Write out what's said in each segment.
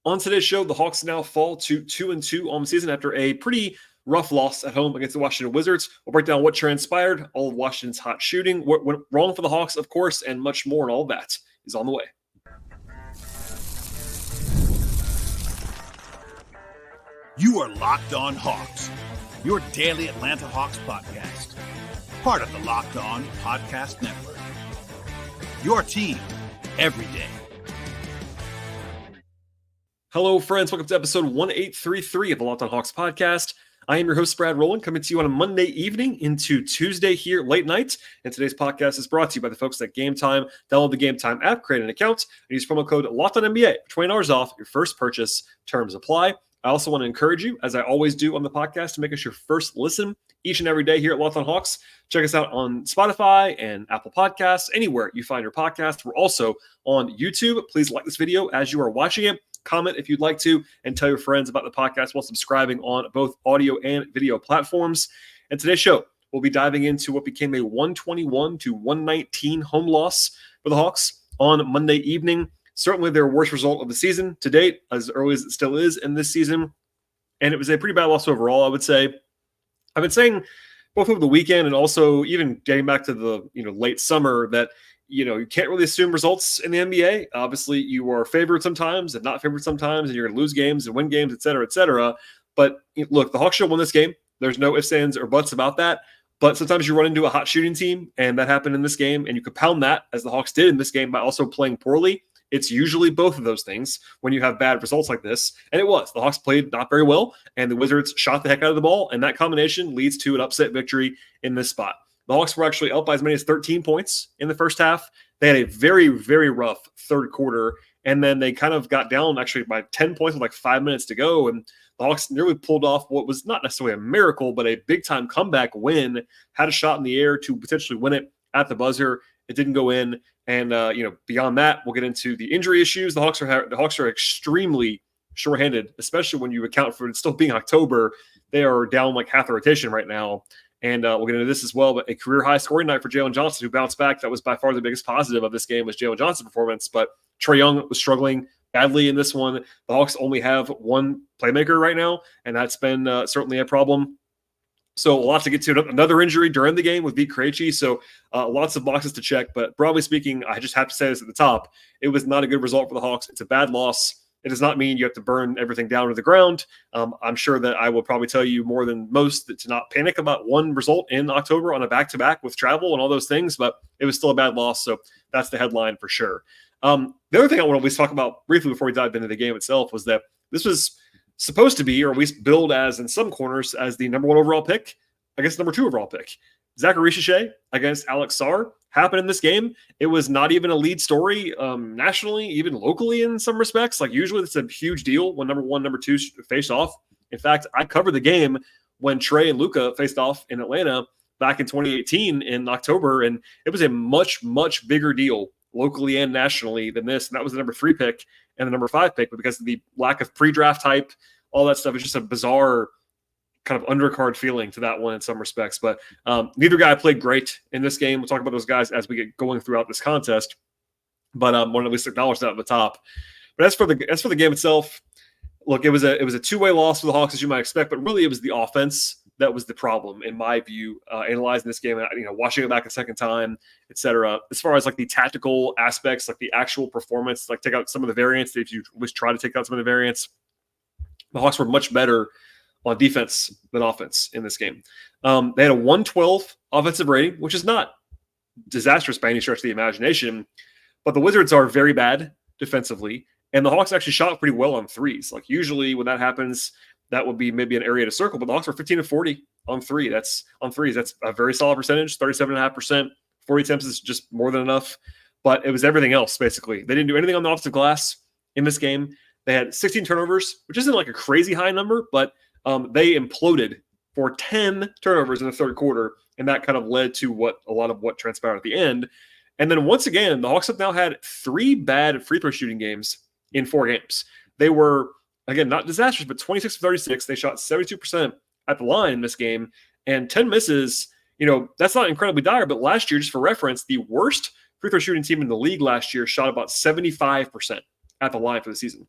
On today's show, the Hawks now fall to 2-2 on the season after a pretty rough loss at home against the Washington Wizards. We'll break down what transpired, all of Washington's hot shooting, what went wrong for the Hawks, of course, and much more, and all that is on the way. You are Locked On Hawks, your daily Atlanta Hawks podcast. Part of the Locked On Podcast Network. Your team every day. Hello, friends. Welcome to episode 1833 of the Locked On Hawks podcast. I am your host, Rowland, coming to you on a Monday evening into Tuesday here late night. And today's podcast is brought to you by the folks at Gametime. Download the Gametime app, create an account, and use promo code LOCKEDONNBA for $20 off your first purchase. Terms apply. I also want to encourage you, as I always do on the podcast, to make us your first listen each and every day here at Locked On Hawks. Check us out on Spotify and Apple Podcasts, anywhere you find your podcast. We're also on YouTube. Please like this video as you are watching it. Comment if you'd like to, and tell your friends about the podcast while subscribing on both audio and video platforms. And today's show, we'll be diving into what became a 121-119 home loss for the Hawks on Monday evening. Certainly their worst result of the season to date, as early as it still is in this season. And it was a pretty bad loss overall, I would say. I've been saying both over the weekend and also even getting back to the late summer that you can't really assume results in the NBA. Obviously, you are favored sometimes and not favored sometimes, and you're going to lose games and win games, et cetera, et cetera. But look, the Hawks should have won this game. There's no ifs, ands, or buts about that. But sometimes you run into a hot shooting team, and that happened in this game, and you compound that, as the Hawks did in this game, by also playing poorly. It's usually both of those things when you have bad results like this. And it was. The Hawks played not very well, and the Wizards shot the heck out of the ball, and that combination leads to an upset victory in this spot. The Hawks were actually up by as many as 13 points in the first half. They had a very, very rough third quarter, and then they kind of got down actually by 10 points with like 5 minutes to go, and the Hawks nearly pulled off what was not necessarily a miracle, but a big-time comeback win, had a shot in the air to potentially win it at the buzzer. It didn't go in, and beyond that, we'll get into the injury issues. The Hawks are extremely shorthanded, especially when you account for it still being October. They are down like half the rotation right now. And we'll get into this as well, but a career-high scoring night for Jalen Johnson, who bounced back. That was by far the biggest positive of this game was Jalen Johnson's performance. But Trae Young was struggling badly in this one. The Hawks only have one playmaker right now, and that's been certainly a problem. So a lot to get to. Another injury during the game with Vit Krejci, so lots of boxes to check. But broadly speaking, I just have to say this at the top. It was not a good result for the Hawks. It's a bad loss. It does not mean you have to burn everything down to the ground. I'm sure that I will probably tell you more than most to not panic about one result in October on a back-to-back with travel and all those things, but it was still a bad loss, so that's the headline for sure. The other thing I want to at least talk about briefly before we dive into the game itself was that this was supposed to be, or at least billed as in some corners, as the number 1 overall pick against the number 2 overall pick. Zaccharie Risacher against Alex Sarr happened in this game. It was not even a lead story nationally, even locally in some respects. Like usually it's a huge deal when number 1, number 2 face off. In fact, I covered the game when Trae and Luka faced off in Atlanta back in 2018 in October, and it was a much, much bigger deal locally and nationally than this. And that was the number 3 pick and the number 5 pick, but because of the lack of pre-draft hype, all that stuff, it's just a bizarre kind of undercard feeling to that one in some respects. But neither guy played great in this game. We'll talk about those guys as we get going throughout this contest. But I want to at least acknowledge that at the top. But as for the game itself, look, it was a two-way loss for the Hawks, as you might expect, but really it was the offense that was the problem, in my view, analyzing this game, watching it back a second time, et cetera. As far as like the tactical aspects, like the actual performance, like take out some of the variance, if you at least try to take out some of the variance, the Hawks were much better on defense than offense in this game. They had a 112 offensive rating, which is not disastrous by any stretch of the imagination, but the Wizards are very bad defensively, and the Hawks actually shot pretty well on threes. Like usually when that happens, that would be maybe an area to circle, but the Hawks were 15 of 40 on threes. That's a very solid percentage, 37.5%. 40 attempts is just more than enough, but it was everything else, basically. They didn't do anything on the offensive glass in this game. They had 16 turnovers, which isn't like a crazy high number, but they imploded for 10 turnovers in the third quarter, and that kind of led to a lot of what transpired at the end. And then once again, the Hawks have now had 3 bad free throw shooting games in 4 games. They were, again, not disastrous, but 26 of 36. They shot 72% at the line in this game, and 10 misses. That's not incredibly dire, but last year, just for reference, the worst free throw shooting team in the league last year shot about 75% at the line for the season.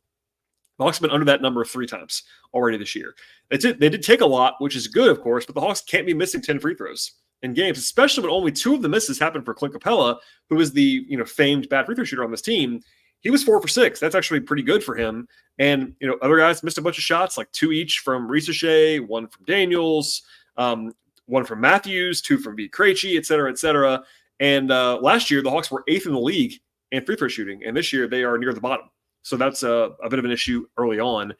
The Hawks have been under that number 3 times already this year. They did take a lot, which is good, of course, but the Hawks can't be missing 10 free throws in games, especially when only 2 of the misses happened for Clint Capella, who is the famed bad free throw shooter on this team. He was 4 for 6. That's actually pretty good for him. And other guys missed a bunch of shots, like 2 each from Risacher, 1 from Daniels, 1 from Matthews, 2 from V. Krejci, et cetera, et cetera. And last year, the Hawks were 8th in the league in free throw shooting, and this year they are near the bottom. So that's a bit of an issue early on.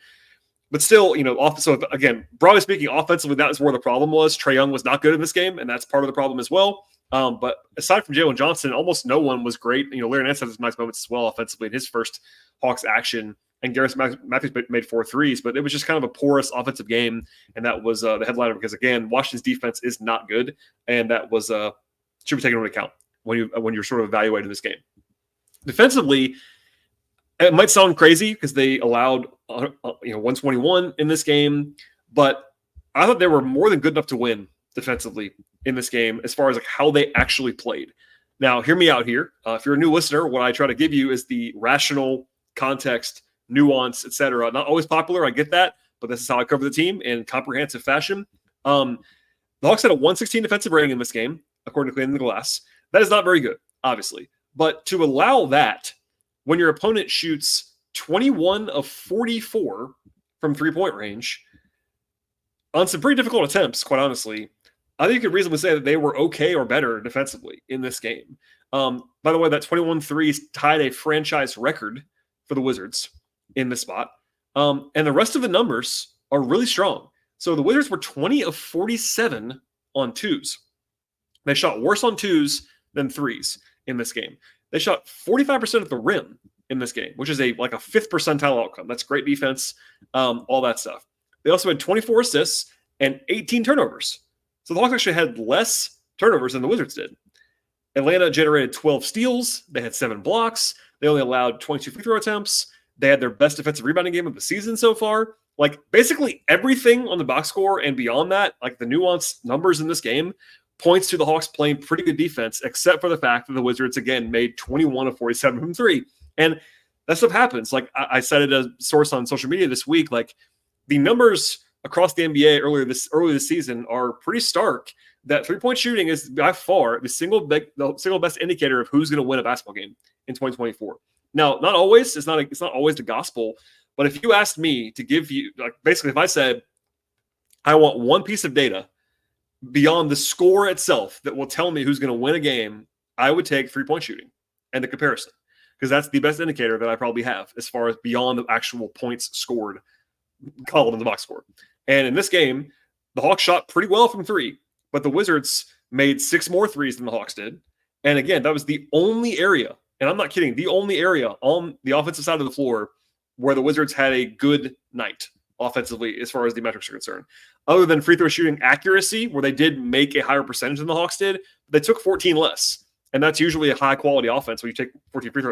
But still, so again, broadly speaking, offensively, that is where the problem was. Trae Young was not good in this game, and that's part of the problem as well. But aside from Jalen Johnson, almost no one was great. Larry Nance had his nice moments as well offensively in his first Hawks action, and Garrett Matthews made 4 threes, but it was just kind of a porous offensive game, and that was the headliner because, again, Washington's defense is not good, and that was should be taken into account when you're sort of evaluating this game. Defensively, it might sound crazy because they allowed 121 in this game, but I thought they were more than good enough to win defensively in this game as far as how they actually played. Now, hear me out here. If you're a new listener, what I try to give you is the rational context, nuance, etc. Not always popular, I get that, but this is how I cover the team in comprehensive fashion. The Hawks had a 116 defensive rating in this game, according to Cleaning the Glass. That is not very good, obviously. But to allow that when your opponent shoots 21 of 44 from three-point range on some pretty difficult attempts, quite honestly, I think you could reasonably say that they were okay or better defensively in this game. By the way, that 21 threes tied a franchise record for the Wizards in this spot. And the rest of the numbers are really strong. So the Wizards were 20 of 47 on twos. They shot worse on twos than threes in this game. They shot 45% at the rim in this game, which is like a 5th percentile outcome. That's great defense, all that stuff. They also had 24 assists and 18 turnovers. So the Hawks actually had less turnovers than the Wizards did. Atlanta generated 12 steals. They had 7 blocks. They only allowed 22 free throw attempts. They had their best defensive rebounding game of the season so far. Like basically everything on the box score and beyond that, like the nuanced numbers in this game, points to the Hawks playing pretty good defense, except for the fact that the Wizards, again, made 21 of 47 from 3. And that stuff happens. Like I cited a source on social media this week, like the numbers across the NBA early this season are pretty stark. That three-point shooting is by far the single best indicator of who's going to win a basketball game in 2024. Now, not always. It's not always the gospel. But if you asked me to give you, like basically if I said, I want one piece of data beyond the score itself that will tell me who's going to win a game, I would take three-point shooting and the comparison, because that's the best indicator that I probably have as far as beyond the actual points scored column in the box score. And in this game, the Hawks shot pretty well from 3, but the Wizards made 6 more threes than the Hawks did. And again, that was the only area, and I'm not kidding, the only area on the offensive side of the floor where the Wizards had a good night offensively as far as the metrics are concerned. Other than free throw shooting accuracy, where they did make a higher percentage than the Hawks did, they took 14 less. And that's usually a high-quality offense when you take 14 free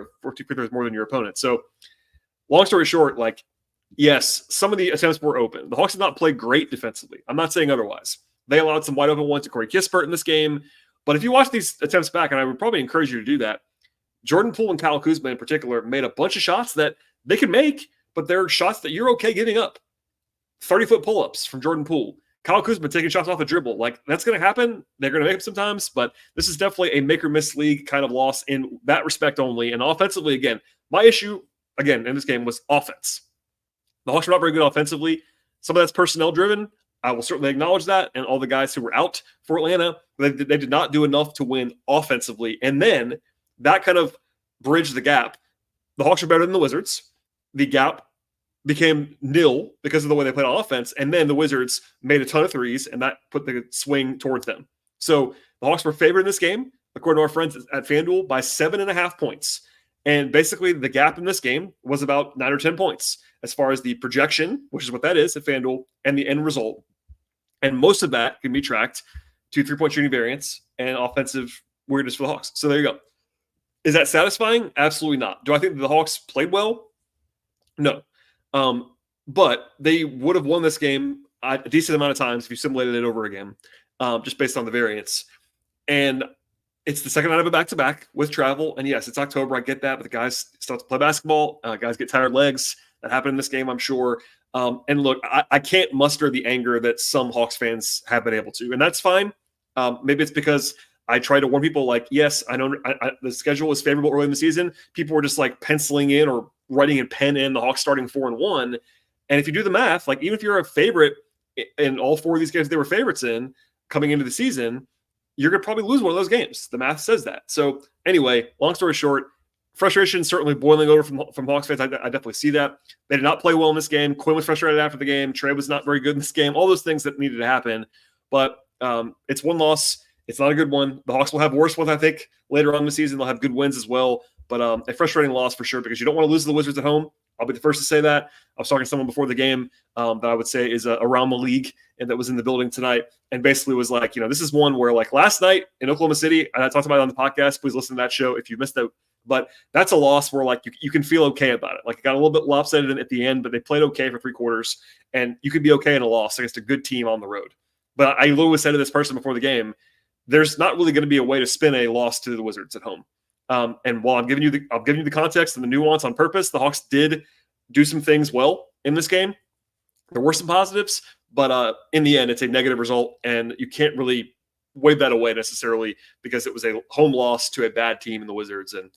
throws more than your opponent. So long story short, like, yes, some of the attempts were open. The Hawks did not play great defensively. I'm not saying otherwise. They allowed some wide open ones to Corey Kispert in this game. But if you watch these attempts back, and I would probably encourage you to do that, Jordan Poole and Kyle Kuzma in particular made a bunch of shots that they could make, but they're shots that you're okay giving up. 30-foot pull-ups from Jordan Poole. Kyle Kuzma taking shots off the dribble. Like, that's going to happen. They're going to make them sometimes, but this is definitely a make-or-miss league kind of loss in that respect only. And offensively, again, my issue, again, in this game was offense. The Hawks were not very good offensively. Some of that's personnel-driven. I will certainly acknowledge that. And all the guys who were out for Atlanta, they did not do enough to win offensively. And then that kind of bridged the gap. The Hawks were better than the Wizards. The gap became nil because of the way they played on offense. And then the Wizards made a ton of threes, and that put the swing towards them. So the Hawks were favored in this game, according to our friends at FanDuel, by 7.5 points. And basically the gap in this game was about 9 or 10 points as far as the projection, which is what that is at FanDuel, and the end result. And most of that can be tracked to three-point shooting variance and offensive weirdness for the Hawks. So there you go. Is that satisfying? Absolutely not. Do I think that the Hawks played well? No. But they would have won this game a decent amount of times if you simulated it over again, just based on the variance. And it's the second night of a back-to-back with travel. And yes, it's October. I get that, but the guys start to play basketball. Guys get tired legs. that happened in this game, I'm sure. And look, I can't muster the anger that some Hawks fans have been able to, and that's fine. Maybe it's because I try to warn people like, yes, I know the schedule was favorable early in the season. People were just like penciling in or writing in pen in the Hawks starting 4-1. And if you do the math, like even if you're a favorite in all 4 of these games they were favorites in coming into the season, you're going to probably lose one of those games. The math says that. So anyway, long story short, frustration certainly boiling over from Hawks fans. I definitely see that. They did not play well in this game. Quinn was frustrated after the game. Trae was not very good in this game. All those things that needed to happen. But it's one loss. It's not a good one. The Hawks will have worse ones, I think, later on in the season. They'll have good wins as well. But a frustrating loss for sure because you don't want to lose to the Wizards at home. I'll be the first to say that. I was talking to someone before the game that I would say is around the league and that was in the building tonight and basically was like, this is one where like last night in Oklahoma City, and I talked about it on the podcast. Please listen to that show if you missed it. But that's a loss where like you can feel okay about it. Like it got a little bit lopsided at the end, but they played okay for 3 quarters. And you could be okay in a loss against a good team on the road. But I literally said to this person before the game, there's not really going to be a way to spin a loss to the Wizards at home. And while I'm giving you the context and the nuance on purpose, the Hawks did do some things well in this game. There were some positives, but in the end, it's a negative result, and you can't really wave that away necessarily because it was a home loss to a bad team in the Wizards. And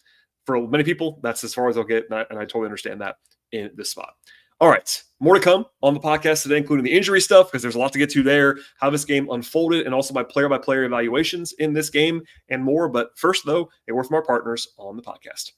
for many people, that's as far as they'll get, and I totally understand that in this spot. All right, more to come on the podcast today, including the injury stuff, because there's a lot to get to there, how this game unfolded, and also my player-by-player evaluations in this game and more. But first, though, a word from our partners on the podcast.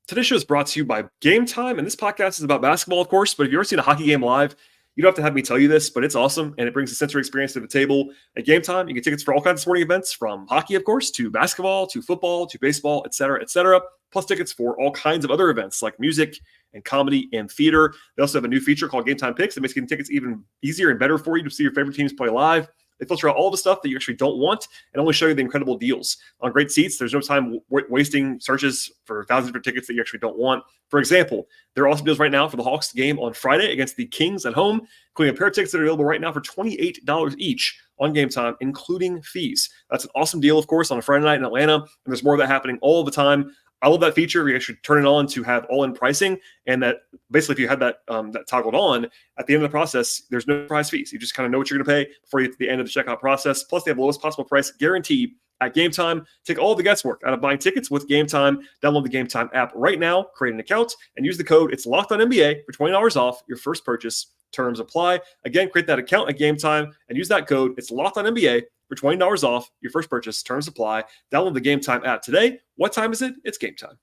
Today's show is brought to you by Gametime, and this podcast is about basketball, of course, but if you've ever seen a hockey game live, you don't have to have me tell you this, but it's awesome, and it brings a sensory experience to the table. At Gametime, you get tickets for all kinds of sporting events, from hockey, of course, to basketball, to football, to baseball, etc., plus tickets for all kinds of other events like music and comedy and theater. They also have a new feature called Gametime Picks that makes getting tickets even easier and better for you to see your favorite teams play live. They filter out all the stuff that you actually don't want and only show you the incredible deals. On great seats, there's no time wasting searches for thousands of tickets that you actually don't want. For example, there are also deals right now for the Hawks game on Friday against the Kings at home, including a pair of tickets that are available right now for $28 each on Gametime, including fees. That's an awesome deal, of course, on a Friday night in Atlanta, and there's more of that happening all the time. I love that feature. You actually turn it on to have all-in pricing, and that basically if you had that that toggled on, at the end of the process, there's no prize fees. You just kind of know what you're going to pay before you get to the end of the checkout process. Plus, they have the lowest possible price guaranteed at Gametime. Take all the guesswork out of buying tickets with Gametime. Download the Gametime app right now, create an account, and use the code It's Locked On NBA for $20 off your first purchase. Terms apply. Again, create that account at Gametime and use that code It's Locked On NBA for $20 off your first purchase. Terms apply. Download the Gametime app today. What time is it? It's game time.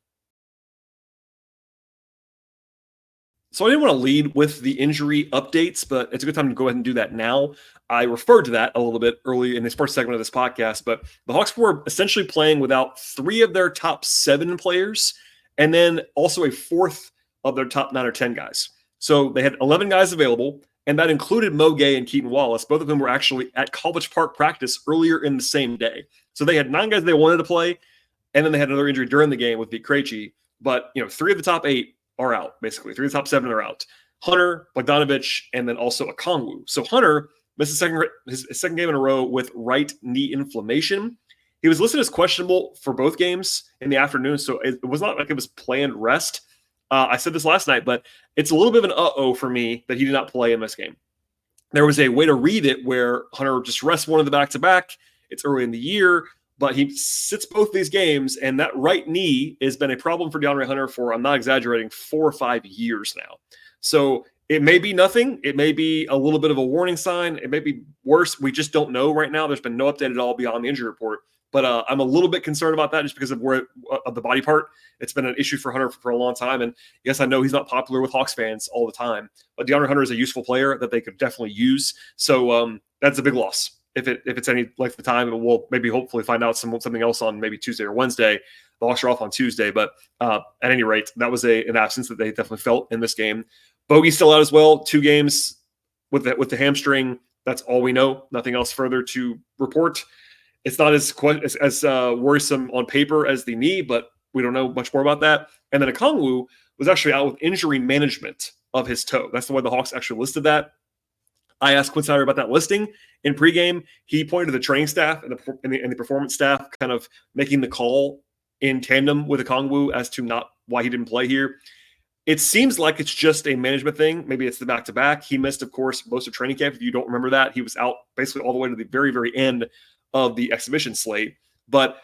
So I didn't want to lead with the injury updates, but it's a good time to go ahead and do that now. I referred to that a little bit early in the sports segment of this podcast, but the Hawks were essentially playing without 3 of their top 7 players and then also a 4th of their top 9 or 10 guys. So they had 11 guys available, and that included Mo Gay and Keaton Wallace. Both of them were actually at College Park practice earlier in the same day. So they had 9 guys they wanted to play, and then they had another injury during the game with Vic Krejci. But 3 of the top 8 are out, basically. 3 of the top 7 are out. Hunter, Bogdanovich, and then also Okongwu. So Hunter missed his second game in a row with right knee inflammation. He was listed as questionable for both games in the afternoon, so it was not like it was planned rest. I said this last night, but it's a little bit of an uh-oh for me that he did not play in this game. There was a way to read it where Hunter just rests one of the back-to-back. It's early in the year, but he sits both these games, and that right knee has been a problem for DeAndre Hunter for, I'm not exaggerating, 4 or 5 years now. So it may be nothing. It may be a little bit of a warning sign. It may be worse. We just don't know right now. There's been no update at all beyond the injury report. But I'm a little bit concerned about that just because of the body part. It's been an issue for Hunter for a long time. And yes, I know he's not popular with Hawks fans all the time, but DeAndre Hunter is a useful player that they could definitely use. So that's a big loss. If it's any length of time, we'll maybe hopefully find out something else on maybe Tuesday or Wednesday. The Hawks are off on Tuesday, but at any rate, that was an absence that they definitely felt in this game. Bogey's still out as well. 2 games with the hamstring. That's all we know. Nothing else further to report. It's not as worrisome on paper as the knee, but we don't know much more about that. And then Okongwu was actually out with injury management of his toe. That's the way the Hawks actually listed that. I asked Quinn Snyder about that listing in pregame. He pointed to the training staff and the performance staff kind of making the call in tandem with Okongwu as to not why he didn't play here. It seems like it's just a management thing. Maybe it's the back-to-back. He missed, of course, most of training camp. If you don't remember that, he was out basically all the way to the very, very end of the exhibition slate. But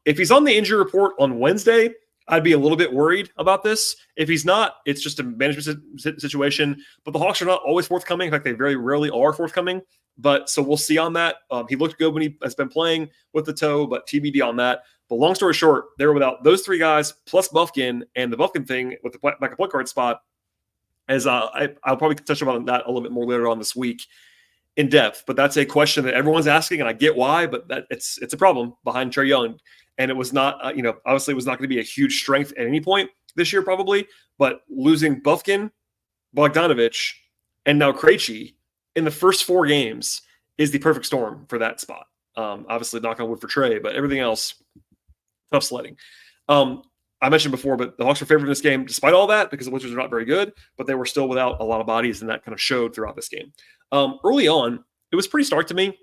if he's on the injury report on Wednesday, I'd be a little bit worried about this. If he's not, it's just a management situation. But the Hawks are not always forthcoming. In fact, they very rarely are forthcoming. But so we'll see on that. He looked good when he has been playing with the toe, but TBD on that. But long story short, they were without those three guys plus Bufkin, and the Bufkin thing with the backup point guard spot, as I'll probably touch on that a little bit more later on this week in depth. But that's a question that everyone's asking, and I get why, but that it's a problem behind Trae Young. And it was not, obviously it was not going to be a huge strength at any point this year probably, but losing Bufkin, Bogdanovich, and now Krejci in the first 4 games is the perfect storm for that spot. Obviously knock on wood for Trae, but everything else, tough sledding. I mentioned before, but the Hawks were favored in this game despite all that because the Wizards are not very good, but they were still without a lot of bodies, and that kind of showed throughout this game. Early on, it was pretty stark to me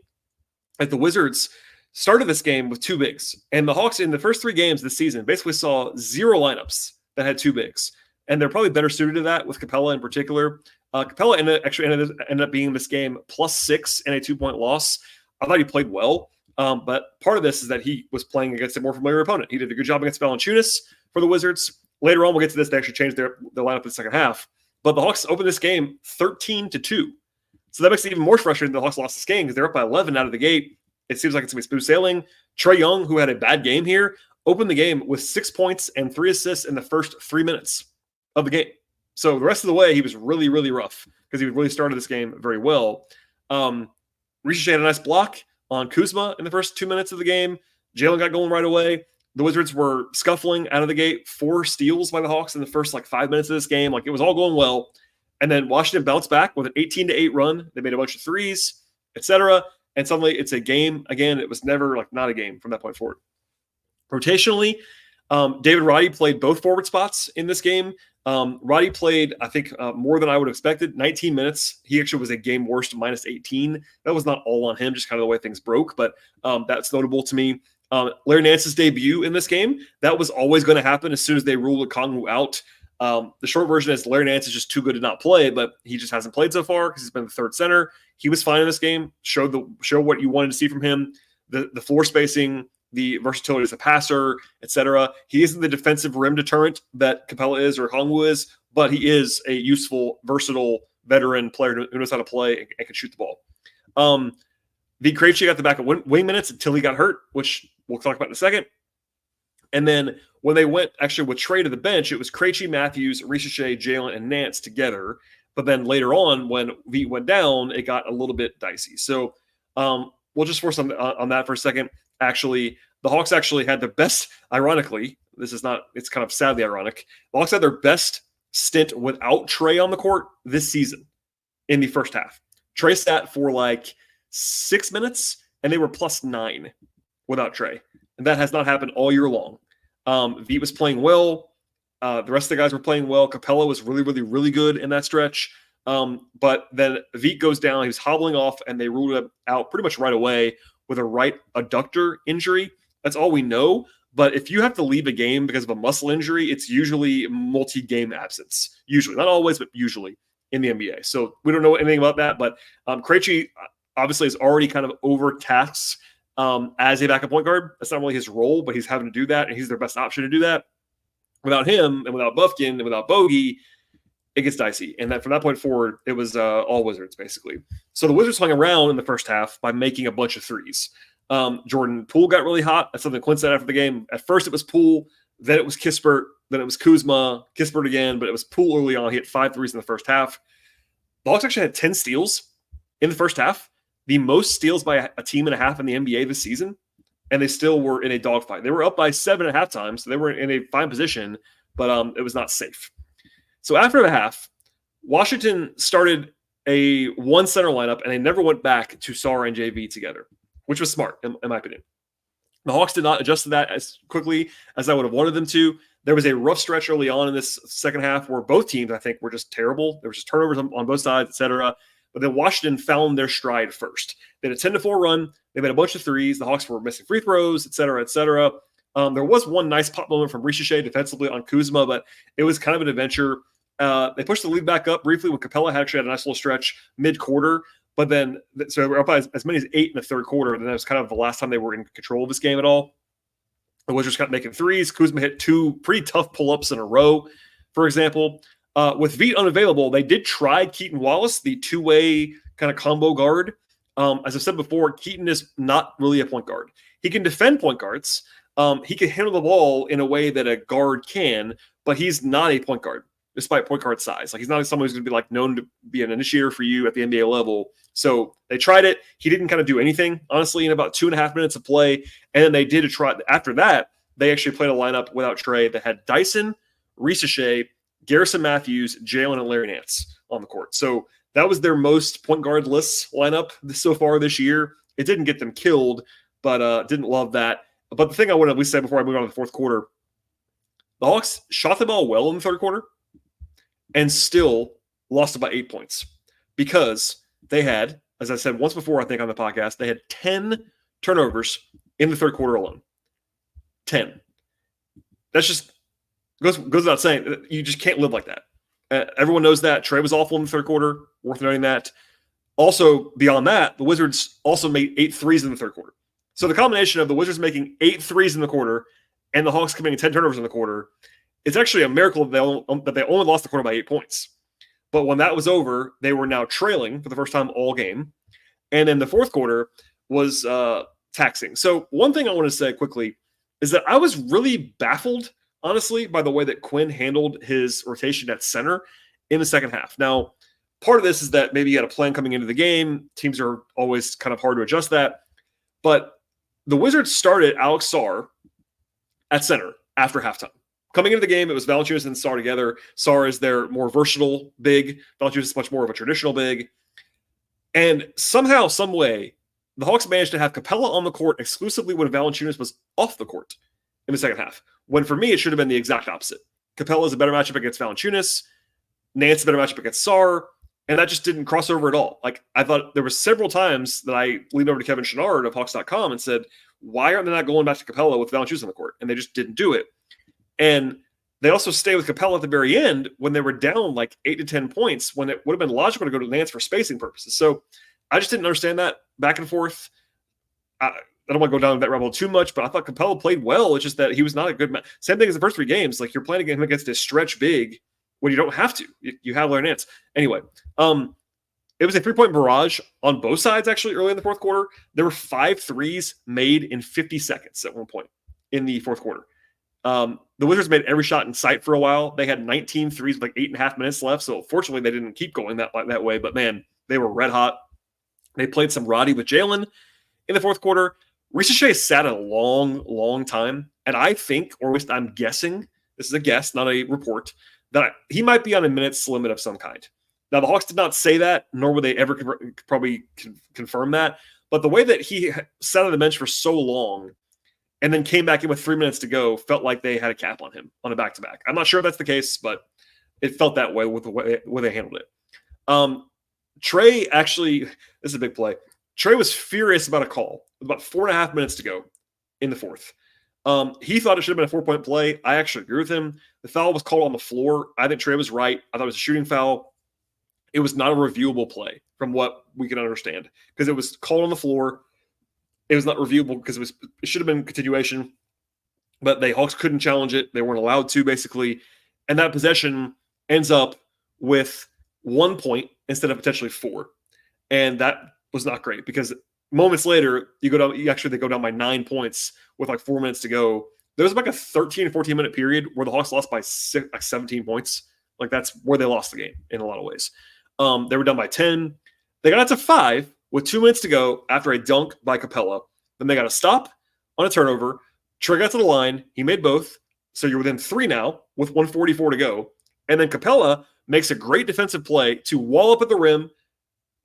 that the Wizards started this game with 2 bigs, and the Hawks in the first 3 games this season basically saw 0 lineups that had 2 bigs, and they're probably better suited to that with Capella in particular. Capella ended up being in this game +6 in a 2-point loss. I thought he played well. But part of this is that he was playing against a more familiar opponent. He did a good job against Valanciunas for the Wizards. Later on, we'll get to this. They actually changed their lineup in the second half. But the Hawks opened this game 13-2. So that makes it even more frustrating that the Hawks lost this game because they're up by 11 out of the gate. It seems like it's going to be smooth sailing. Trae Young, who had a bad game here, opened the game with 6 points and 3 assists in the first 3 minutes of the game. So the rest of the way, he was really, really rough because he really started this game very well. Risacher had a nice block on Kuzma in the first 2 minutes of the game. Jalen got going right away. The Wizards were scuffling out of the gate. 4 steals by the Hawks in the first 5 minutes of this game. It was all going well. And then Washington bounced back with an 18-8 run. They made a bunch of threes, etc. And suddenly it's a game. Again, it was never not a game from that point forward. Rotationally, David Roddy played both forward spots in this game. Roddy played, I think, more than I would have expected, 19 minutes. He actually was a game worst -18. That was not all on him, just kind of the way things broke, but that's notable to me. Larry Nance's debut in this game, that was always going to happen as soon as they ruled Okongwu out. The short version is Larry Nance is just too good to not play, but he just hasn't played so far because he's been the third center. He was fine in this game, show what you wanted to see from him, the floor spacing, the versatility as a passer, etc. He isn't the defensive rim deterrent that Capella is or Okongwu is, but he is a useful, versatile veteran player who knows how to play and can shoot the ball. The Krejci got the back of wing minutes until he got hurt, which we'll talk about in a second. And then when they went actually with Trae to the bench, it was Krejci, Matthews, Risacher, Jalen, and Nance together. But then later on, when V went down, it got a little bit dicey. So we'll just force on that for a second. Actually, the Hawks actually had their best, ironically, it's kind of sadly ironic. The Hawks had their best stint without Trae on the court this season in the first half. Trae sat for 6 minutes, and they were +9 without Trae. And that has not happened all year long. V was playing well. The rest of the guys were playing well. Capella was really, really, really good in that stretch. But then Veet goes down. He was hobbling off, and they ruled him out pretty much right away with a right adductor injury. That's all we know. But if you have to leave a game because of a muscle injury, it's usually multi-game absence. Usually. Not always, but usually in the NBA. So we don't know anything about that. But Krejci obviously is already kind of overtasked as a backup point guard. That's not really his role, but he's having to do that, and he's their best option to do that. Without him and without Bufkin and without Bogey, it gets dicey. And then from that point forward, it was all Wizards, basically. So the Wizards hung around in the first half by making a bunch of threes. Jordan Poole got really hot. That's something Quinn said after the game. At first it was Poole, then it was Kispert, then it was Kuzma, Kispert again, but it was Poole early on. He had 5 threes in the first half. The Hawks actually had 10 steals in the first half, the most steals by a team and a half in the NBA this season, and they still were in a dogfight. They were up by 7 at halftime, so they were in a fine position, but it was not safe. So after the half, Washington started a one-center lineup, and they never went back to Sarr and JV together, which was smart, in my opinion. The Hawks did not adjust to that as quickly as I would have wanted them to. There was a rough stretch early on in this second half where both teams, I think, were just terrible. There was just turnovers on both sides, etc. But then Washington found their stride first. They had a 10-4 run. They made a bunch of threes. The Hawks were missing free throws, etc., etc. There was one nice pop moment from Risacher defensively on Kuzma, but it was kind of an adventure. They pushed the lead back up briefly when Capella actually had a nice little stretch mid-quarter, but then so we're up by as many as 8 in the third quarter, and that was kind of the last time they were in control of this game at all. The Wizards kept making threes. Kuzma hit 2 pretty tough pull-ups in a row, for example. With Veit unavailable, they did try Keaton Wallace, the two-way kind of combo guard. As I've said before, Keaton is not really a point guard. He can defend point guards. He can handle the ball in a way that a guard can, but he's not a point guard, despite point guard size. Like, he's not someone who's going to be like known to be an initiator for you at the NBA level. So they tried it. He didn't kind of do anything, honestly, in about 2.5 minutes of play. And then they did a try. After that, they actually played a lineup without Trae that had Dyson, Risacher, Garrison Matthews, Jalen, and Larry Nance on the court. So that was their most point guard-less lineup so far this year. It didn't get them killed, but didn't love that. But the thing I want to at least say before I move on to the fourth quarter, the Hawks shot the ball well in the third quarter and still lost about 8 points because they had, as I said once before, I think on the podcast, they had 10 turnovers in the third quarter alone. 10. That's just goes without saying. You just can't live like that. Everyone knows that. Trae was awful in the third quarter. Worth noting that. Also, beyond that, the Wizards also made 8 threes in the third quarter. So the combination of the Wizards making 8 threes in the quarter and the Hawks committing 10 turnovers in the quarter, it's actually a miracle that they only lost the quarter by 8 points. But when that was over, they were now trailing for the first time all game. And then the fourth quarter was taxing. So one thing I want to say quickly is that I was really baffled, honestly, by the way that Quinn handled his rotation at center in the second half. Now, part of this is that maybe he had a plan coming into the game. Teams are always kind of hard to adjust that. But the Wizards started Alex Sarr at center after halftime. Coming into the game, it was Valanciunas and Sarr together. Sarr is their more versatile big. Valanciunas is much more of a traditional big. And somehow, some way, the Hawks managed to have Capella on the court exclusively when Valanciunas was off the court in the second half. When for me, it should have been the exact opposite. Capella is a better matchup against Valanciunas. Nance is a better matchup against Sarr. And that just didn't cross over at all. Like, I thought there were several times that I leaned over to Kevin Chouinard of Hawks.com and said, why aren't they not going back to Capella with Valanciunas on the court? And they just didn't do it. And they also stayed with Capella at the very end when they were down like 8 to 10 points, when it would have been logical to go to Nance for spacing purposes. So I just didn't understand that back and forth. I don't want to go down that rabbit hole too much, but I thought Capella played well. It's just that he was not a good man. Same thing as the first 3 games. Like, you're playing him against a stretch big when you don't have to. You have Larry Nance. Anyway, it was a 3-point barrage on both sides, actually, early in the fourth quarter. There were 5 threes made in 50 seconds at one point in the fourth quarter. The Wizards made every shot in sight for a while. They had 19 threes with like 8.5 minutes left. So fortunately, they didn't keep going that way. But man, they were red hot. They played some Roddy with Jalen in the fourth quarter. Risacher sat a long, long time. And I think, or at least I'm guessing, this is a guess, not a report, that he might be on a minutes limit of some kind. Now, the Hawks did not say that, nor would they ever probably confirm that. But the way that he sat on the bench for so long and then came back in with 3 minutes to go felt like they had a cap on him on a back-to-back. I'm not sure if that's the case, but it felt that way with the way they handled it. Trae actually, this is a big play. Trae was furious about a call with about 4.5 minutes to go in the fourth. He thought it should have been a 4-point play. I actually agree with him. The foul was called on the floor. I think Trae was right. I thought it was a shooting foul. It was not a reviewable play from what we can understand because it was called on the floor. It was not reviewable because it should have been continuation, but the Hawks couldn't challenge it. They weren't allowed to, basically. And that possession ends up with 1 point instead of potentially 4. And that was not great because moments later, they go down by 9 points with like 4 minutes to go. There was like a 13 or 14 minute period where the Hawks lost by 17 points. Like, that's where they lost the game in a lot of ways. They were down by 10. They got out to 5 with 2 minutes to go after a dunk by Capella. Then they got a stop on a turnover. Trae got to the line. He made both. So you're within 3 now with 1:44 to go. And then Capella makes a great defensive play to wall up at the rim,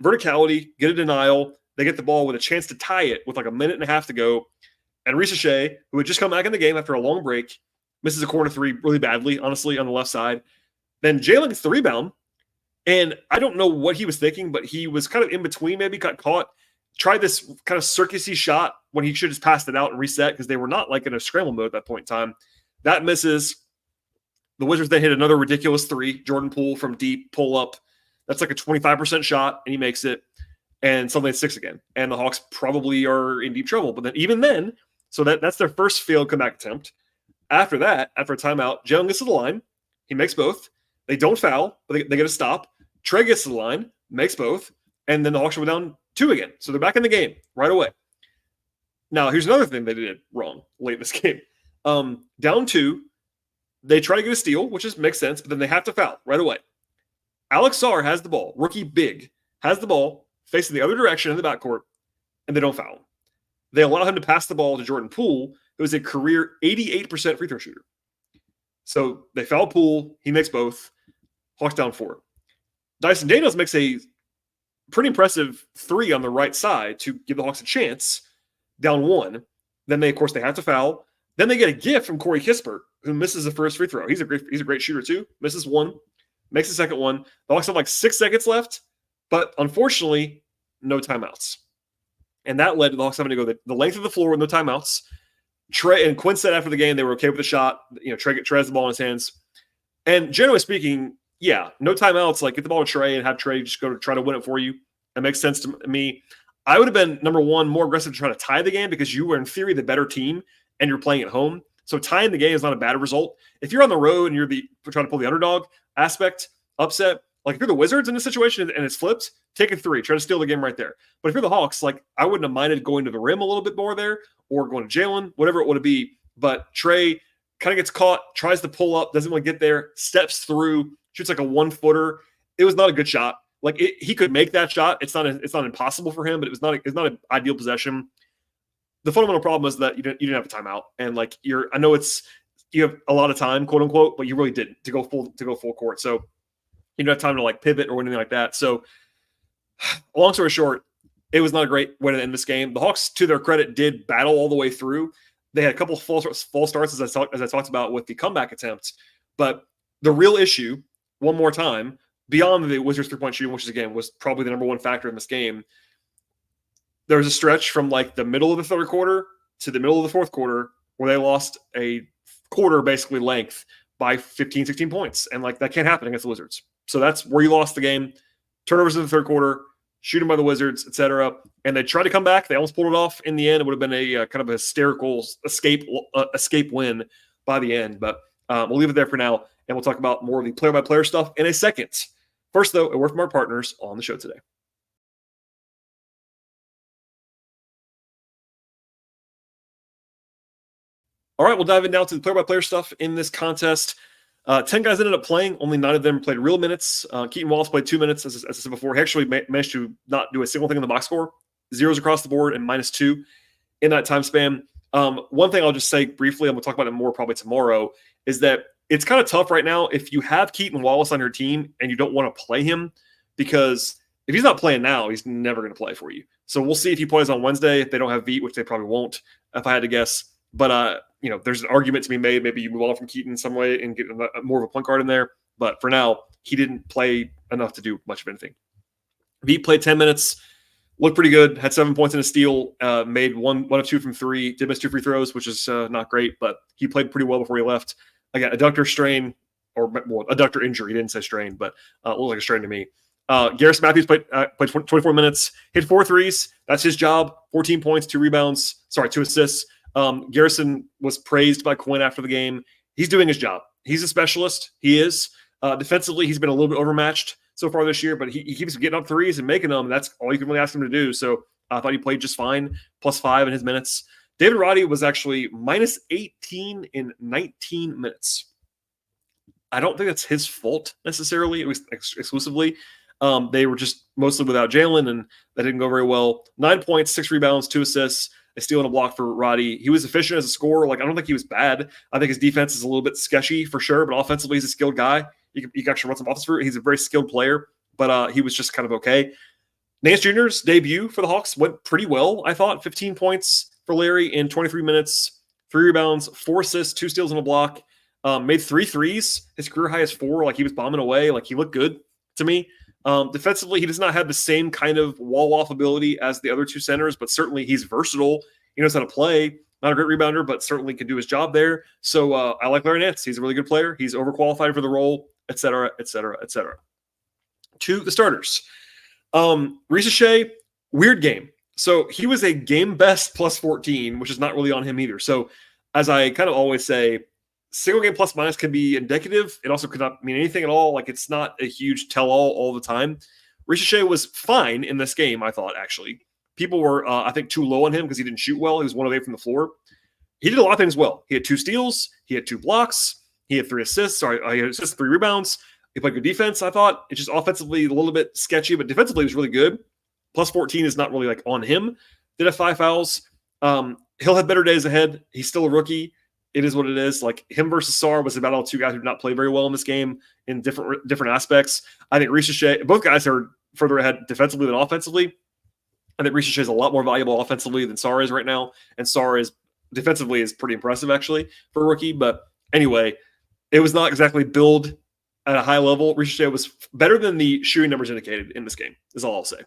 verticality, get a denial. They get the ball with a chance to tie it with like a minute and a half to go. And Risacher, who had just come back in the game after a long break, misses a corner 3 really badly, honestly, on the left side. Then Jalen gets the rebound. And I don't know what he was thinking, but he was kind of in between, maybe got caught, tried this kind of circusy shot when he should have just passed it out and reset because they were not like in a scramble mode at that point in time. That misses. The Wizards then hit another ridiculous three. Jordan Poole from deep, pull up. That's like a 25% shot, and he makes it. And suddenly it's 6 again. And the Hawks probably are in deep trouble. But then even then, so that's their first failed comeback attempt. After that, after a timeout, Jalen gets to the line. He makes both. They don't foul, but they get a stop. Trae gets to the line, makes both. And then the Hawks were down 2 again. So they're back in the game right away. Now, here's another thing they did wrong late in this game. Down 2, they try to get a steal, which makes sense, but then they have to foul right away. Alex Sarr has the ball, rookie big, has the ball facing the other direction in the backcourt, and they don't foul him. They allow him to pass the ball to Jordan Poole, who is a career 88% free throw shooter. So they foul Poole, he makes both. Hawks down 4. Dyson Daniels makes a pretty impressive 3 on the right side to give the Hawks a chance, down 1. Then they have to foul. Then they get a gift from Corey Kispert, who misses the first free throw. He's a great shooter too. Misses 1, makes the second one. The Hawks have like 6 seconds left, but unfortunately, no timeouts. And that led to the Hawks having to go the length of the floor with no timeouts. Trae and Quinn said after the game they were okay with the shot. Trae has the ball in his hands. And generally speaking, yeah, no timeouts. Like, get the ball to Trae and have Trae just go to try to win it for you. It makes sense to me. I would have been, number one, more aggressive to try to tie the game because you were, in theory, the better team and you're playing at home. So tying the game is not a bad result. If you're on the road and you're trying to pull the underdog aspect, upset, like if you're the Wizards in this situation and it's flipped, take a 3, try to steal the game right there. But if you're the Hawks, like, I wouldn't have minded going to the rim a little bit more there or going to Jalen, whatever it would be. But Trae kind of gets caught, tries to pull up, doesn't want to get there, steps through, shoots like a 1-footer. It was not a good shot. Like, he could make that shot. It's not impossible for him, but it's not an ideal possession. The fundamental problem is that you didn't have a timeout, and like I know you have a lot of time, quote unquote, but you really didn't to go full court. So you don't have time to like pivot or anything like that. So long story short, it was not a great way to end this game. The Hawks, to their credit, did battle all the way through. They had a couple of false starts, as I talked about with the comeback attempts. But the real issue, one more time, beyond the Wizards 3-point shooting, which again was probably the number one factor in this game, there was a stretch from like the middle of the third quarter to the middle of the fourth quarter where they lost a quarter basically length by 15, 16 points. And like that can't happen against the Wizards. So that's where you lost the game. Turnovers in the third quarter, shooting by the Wizards, etc. And they tried to come back. They almost pulled it off in the end. It would have been a kind of a hysterical escape win by the end. But we'll leave it there for now. And we'll talk about more of the player-by-player stuff in a second. First, though, a word from our partners on the show today. All right, we'll dive in now to the player-by-player stuff in this contest. 10 guys ended up playing. Only 9 of them played real minutes. Keaton Wallace played 2 minutes, as I said before. He actually managed to not do a single thing in the box score. 0s across the board and -2 in that time span. One thing I'll just say briefly, and we'll talk about it more probably tomorrow, is that it's kind of tough right now if you have Keaton Wallace on your team and you don't want to play him, because if he's not playing now, he's never going to play for you. So we'll see if he plays on Wednesday. If they don't have Veet, which they probably won't, if I had to guess. But, there's an argument to be made. Maybe you move on from Keaton in some way and get more of a point guard in there. But for now, he didn't play enough to do much of anything. Veet played 10 minutes, looked pretty good, had 7 points and a steal, made one of 2 from 3, did miss 2 free throws, which is not great, but he played pretty well before he left. Again, adductor strain, or adductor injury. He didn't say strain, but it looked like a strain to me. Garrison Matthews played 24 minutes, hit 4 threes. That's his job. 14 points, 2 assists. Garrison was praised by Quinn after the game. He's doing his job. He's a specialist. He is. Defensively, he's been a little bit overmatched so far this year, but he keeps getting up threes and making them. That's all you can really ask him to do. So I thought he played just fine, +5 in his minutes. David Roddy was actually -18 in 19 minutes. I don't think that's his fault necessarily. It was exclusively. They were just mostly without Jalen, and that didn't go very well. 9 points, 6 rebounds, 2 assists, a steal and a block for Roddy. He was efficient as a scorer. Like, I don't think he was bad. I think his defense is a little bit sketchy for sure, but offensively, he's a skilled guy. You can actually run some offense for it. He's a very skilled player, but he was just kind of okay. Nance Jr.'s debut for the Hawks went pretty well, I thought. 15 points for Larry in 23 minutes, 3 rebounds, 4 assists, 2 steals and a block. Made 3 threes. His career high is 4. Like, he was bombing away. Like, he looked good to me. Defensively, he does not have the same kind of wall-off ability as the other 2 centers, but certainly he's versatile. He knows how to play. Not a great rebounder, but certainly can do his job there. So I like Larry Nance. He's a really good player. He's overqualified for the role, et cetera, et cetera, et cetera. To the starters. Risacher, weird game. So he was a game best plus 14, which is not really on him either. So as I kind of always say, single game plus minus can be indicative. It also could not mean anything at all. Like it's not a huge tell-all all the time. Risacher was fine in this game, I thought, actually. People were, I think, too low on him because he didn't shoot well. He was one away from the floor. He did a lot of things well. He had 2 steals. He had 2 blocks. He had 3 assists. Sorry, he had assists, 3 rebounds. He played good defense, I thought. It's just offensively a little bit sketchy, but defensively he was really good. Plus 14 is not really like on him. Did have 5 fouls. He'll have better days ahead. He's still a rookie. It is what it is. Like him versus Sarr was about all 2 guys who did not play very well in this game in different aspects. I think Risacher, both guys are further ahead defensively than offensively. I think Risacher is a lot more valuable offensively than Sarr is right now, and Sarr is defensively is pretty impressive actually for a rookie. But anyway, it was not exactly billed at a high level. Risacher was better than the shooting numbers indicated in this game. Is all I'll say.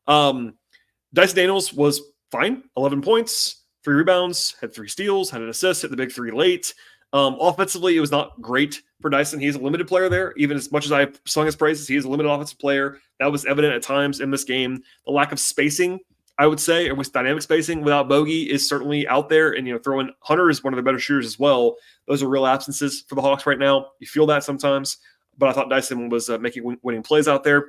Dyson Daniels was fine. 11 points, 3 rebounds, had 3 steals, had an assist, hit the big 3 late. Offensively, it was not great for Dyson. He's a limited player there. Even as much as I sung his praises, he is a limited offensive player. That was evident at times in this game. The lack of spacing, I would say, or with dynamic spacing without Bogey is certainly out there. And, throwing Hunter is one of the better shooters as well. Those are real absences for the Hawks right now. You feel that sometimes. But I thought Dyson was making winning plays out there.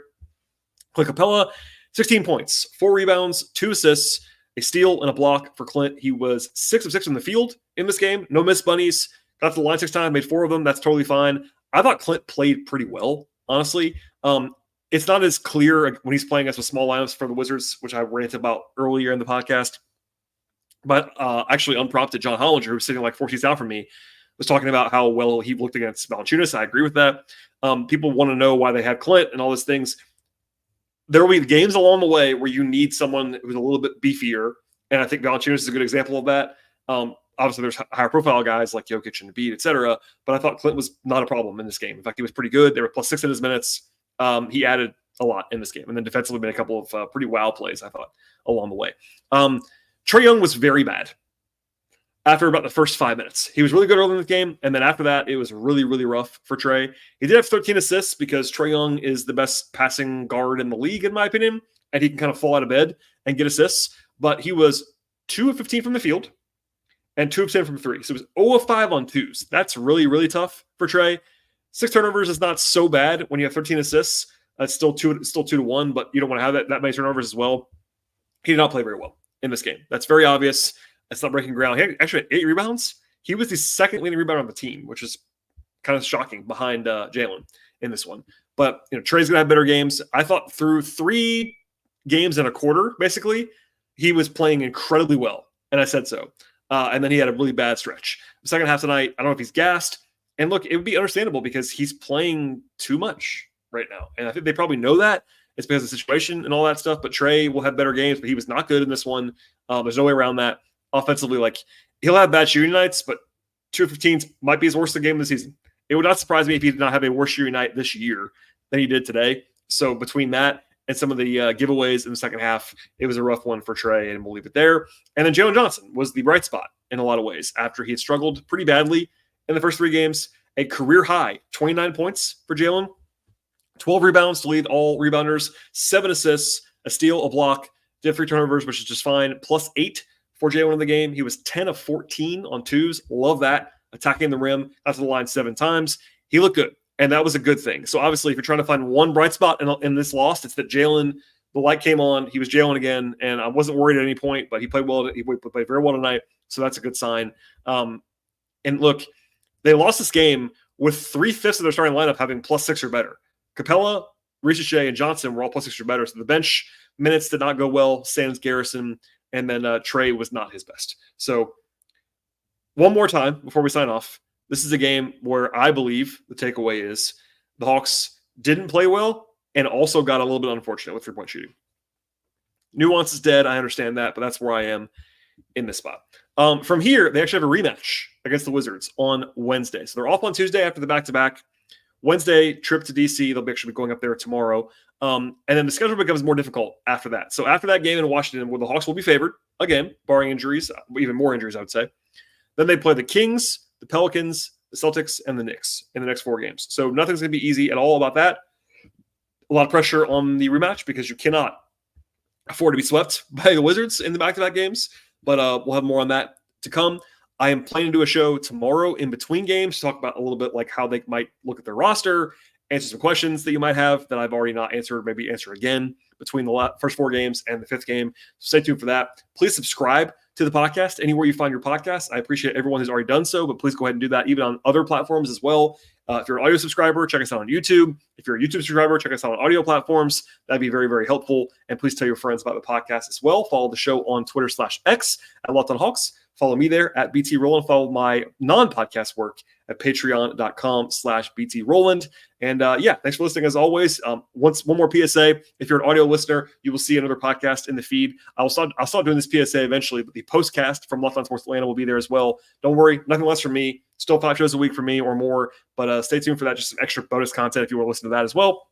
Clint Capella, 16 points, 4 rebounds, 2 assists, a steal, and a block for Clint. He was 6 of 6 from the field in this game. No missed bunnies. Got to the line 6 times, made 4 of them. That's totally fine. I thought Clint played pretty well, honestly. It's not as clear when he's playing against small lineups for the Wizards, which I ranted about earlier in the podcast. But actually, unprompted, John Hollinger, who was sitting like 4 seats out from me, was talking about how well he looked against Valanciunas. I agree with that. People want to know why they have Clint and all those things. There will be games along the way where you need someone who's a little bit beefier, and I think Valanciunas is a good example of that. Obviously, there's higher profile guys like Jokic and Embiid, et cetera, but I thought Clint was not a problem in this game. In fact, he was pretty good. They were +6 in his minutes. He added a lot in this game, and then defensively made a couple of pretty wow plays, I thought, along the way. Trae Young was very bad after about the first 5 minutes. He was really good early in the game, and then after that, it was really, really rough for Trae. He did have 13 assists because Trae Young is the best passing guard in the league, in my opinion, and he can kind of fall out of bed and get assists, but he was 2 of 15 from the field and 2 of 10 from 3. So it was 0 of 5 on 2s. That's really, really tough for Trae. 6 turnovers is not so bad when you have 13 assists. It's still 2 to 1, but you don't want to have that many turnovers as well. He did not play very well in this game. That's very obvious. It's not breaking ground. He actually had 8 rebounds. He was the second leading rebounder on the team, which is kind of shocking behind Jalen in this one. But Trae's gonna have better games. I thought through 3 games and a quarter, basically, he was playing incredibly well, and I said so. And then he had a really bad stretch. The second half tonight, I don't know if he's gassed. And look, it would be understandable because he's playing too much right now, and I think they probably know that. It's because of the situation and all that stuff. But Trae will have better games, but he was not good in this one. There's no way around that. Offensively, like he'll have bad shooting nights, but 2 of 15 might be his worst game of the season. It would not surprise me if he did not have a worse shooting night this year than he did today. So between that and some of the giveaways in the second half, it was a rough one for Trae, and we'll leave it there. And then Jalen Johnson was the bright spot in a lot of ways after he had struggled pretty badly in the first 3 games. A career high 29 points for Jalen, 12 rebounds to lead all rebounders, 7 assists, a steal, a block, did 3 turnovers, which is just fine, +8 for Jalen in the game. He was 10 of 14 on 2s. Love that. Attacking the rim, got to the line 7 times. He looked good, and that was a good thing. So obviously, if you're trying to find one bright spot in this loss, it's that Jalen, the light came on. He was Jalen again, and I wasn't worried at any point, but he played well. He played very well tonight, so that's a good sign. And look, they lost this game with 3/5 of their starting lineup having +6 or better. Capella, Risacher, and Johnson were all +6 or better, so the bench minutes did not go well. Sans Garrison, and then Trae was not his best. So one more time before we sign off, this is a game where I believe the takeaway is the Hawks didn't play well and also got a little bit unfortunate with 3-point shooting. Nuance is dead. I understand that, but that's where I am in this spot. From here, they actually have a rematch against the Wizards on Wednesday. So they're off on Tuesday after the back-to-back. Wednesday, trip to DC. They'll actually be going up there tomorrow. And then the schedule becomes more difficult after that. So after that game in Washington, where the Hawks will be favored, again, barring injuries, even more injuries, I would say. Then they play the Kings, the Pelicans, the Celtics, and the Knicks in the next 4 games. So nothing's going to be easy at all about that. A lot of pressure on the rematch because you cannot afford to be swept by the Wizards in the back-to-back games. But we'll have more on that to come. I am planning to do a show tomorrow in between games to talk about a little bit like how they might look at their roster, answer some questions that you might have that I've already not answered, maybe answer again between the first 4 games and the 5th game. So stay tuned for that. Please subscribe to the podcast anywhere you find your podcast. I appreciate everyone who's already done so, but please go ahead and do that even on other platforms as well. If you're an audio subscriber, check us out on YouTube. If you're a YouTube subscriber, check us out on audio platforms. That'd be very, very helpful. And please tell your friends about the podcast as well. Follow the show on Twitter/X at Locked On Hawks. Follow me there at BT Rowland. Follow my non-podcast work at patreon.com/BT Rowland. And thanks for listening as always. One more PSA. If you're an audio listener, you will see another podcast in the feed. I'll start doing this PSA eventually, but the postcast from Locked On Sports Atlanta will be there as well. Don't worry, nothing less from me. Still 5 shows a week for me or more, but stay tuned for that. Just some extra bonus content if you want to listen to that as well.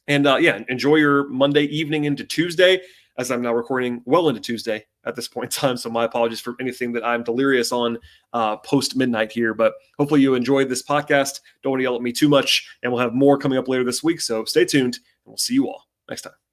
And enjoy your Monday evening into Tuesday, as I'm now recording well into Tuesday at this point in time. So my apologies for anything that I'm delirious on post midnight here, but hopefully you enjoyed this podcast. Don't want to yell at me too much, and we'll have more coming up later this week. So stay tuned, and we'll see you all next time.